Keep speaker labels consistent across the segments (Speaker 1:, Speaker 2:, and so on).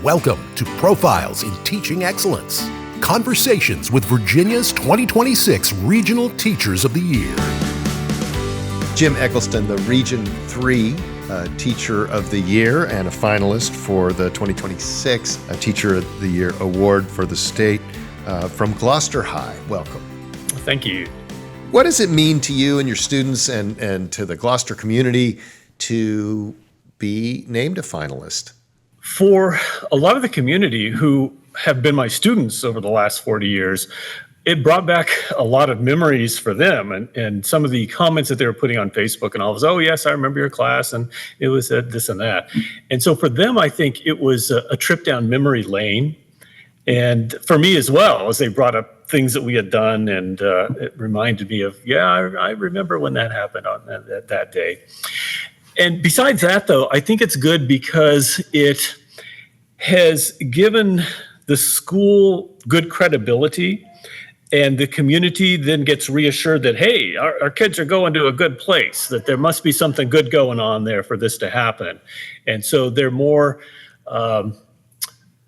Speaker 1: Welcome to Profiles in Teaching Excellence. Conversations with Virginia's 2026 Regional Teachers of the Year.
Speaker 2: Jim Eccleston, the Region 3 Teacher of the Year and a finalist for the 2026 Teacher of the Year Award for the state from Gloucester High. Welcome.
Speaker 3: Thank you.
Speaker 2: What does it mean to you and your students and to the Gloucester community to be named a finalist?
Speaker 3: For a lot of the community who have been my students over the last 40 years, it brought back a lot of memories for them, and some of the comments that they were putting on Facebook and all this, oh yes, I remember your class, and it was this and that. And so for them, I think it was a trip down memory lane. And for me as well, as they brought up things that we had done, and it reminded me of, I remember when that happened on that day. And besides that, though, I think it's good because it has given the school good credibility, and the community then gets reassured that, hey, our kids are going to a good place, that there must be something good going on there for this to happen. And so they're more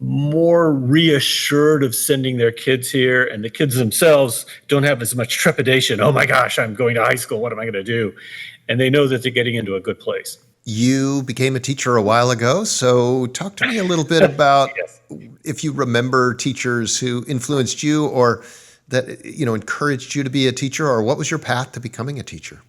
Speaker 3: reassured of sending their kids here, and the kids themselves don't have as much trepidation. Oh my gosh, I'm going to high school. What am I going to do? And they know that they're getting into a good place.
Speaker 2: You became a teacher a while ago, so talk to me a little bit about
Speaker 3: Yes.
Speaker 2: if you remember teachers who influenced you or that encouraged you to be a teacher, or what was your path to becoming a teacher?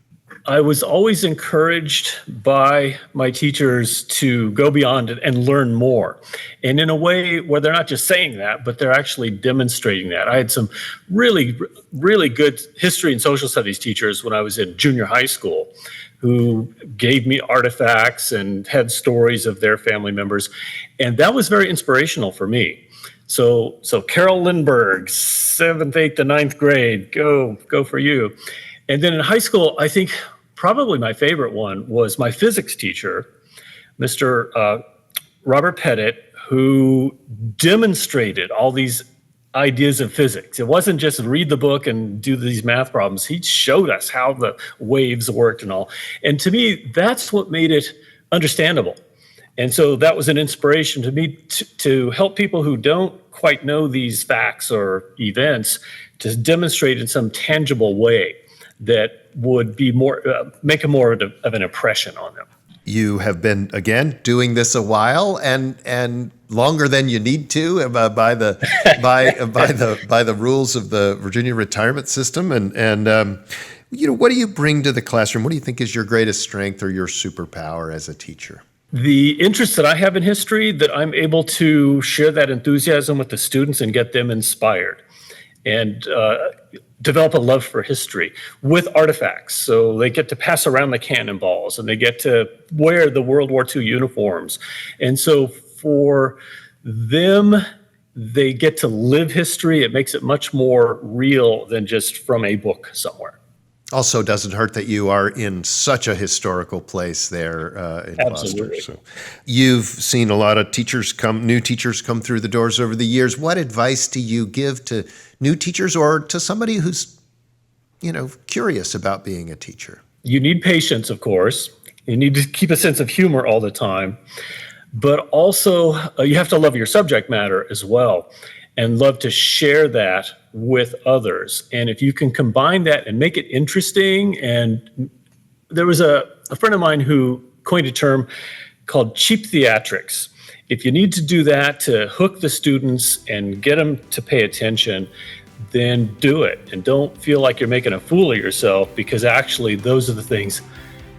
Speaker 3: I was always encouraged by my teachers to go beyond it and learn more. And in a way where they're not just saying that, but they're actually demonstrating that. I had some really, really good history and social studies teachers when I was in junior high school who gave me artifacts and had stories of their family members. And that was very inspirational for me. So Carol Lindbergh, 7th, 8th, and 9th grade, go for you. And then in high school, I think probably my favorite one was my physics teacher, Mr. Robert Pettit, who demonstrated all these ideas of physics. It wasn't just read the book and do these math problems. He showed us how the waves worked and all. And to me, that's what made it understandable. And so that was an inspiration to me to help people who don't quite know these facts or events to demonstrate in some tangible way that would be make a more of an impression on them.
Speaker 2: You have been, again, doing this a while and longer than you need to by the rules of the Virginia retirement system. And what do you bring to the classroom? What do you think is your greatest strength or your superpower as a teacher?
Speaker 3: The interest that I have in history, that I'm able to share that enthusiasm with the students and get them inspired, and develop a love for history with artifacts. So they get to pass around the cannonballs, and they get to wear the World War II uniforms. And so for them, they get to live history. It makes it much more real than just from a book somewhere.
Speaker 2: Also doesn't hurt that you are in such a historical place there in
Speaker 3: Absolutely.
Speaker 2: Gloucester. So you've seen a lot of new teachers come through the doors over the years. What advice do you give to new teachers or to somebody who's, curious about being a teacher?
Speaker 3: You need patience, of course. You need to keep a sense of humor all the time. But also, you have to love your subject matter as well, and love to share that with others. And if you can combine that and make it interesting, and there was a friend of mine who coined a term called cheap theatrics. If you need to do that to hook the students and get them to pay attention, then do it. And don't feel like you're making a fool of yourself, because actually those are the things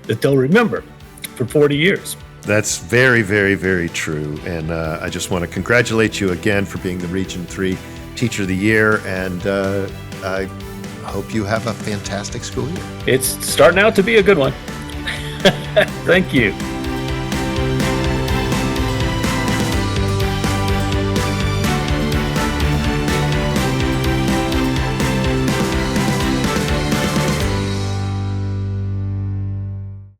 Speaker 3: that they'll remember for 40 years.
Speaker 2: That's very, very, very true. And I just want to congratulate you again for being the Region 3 Teacher of the Year. And I hope you have a fantastic school year.
Speaker 3: It's starting out to be a good one. Thank you.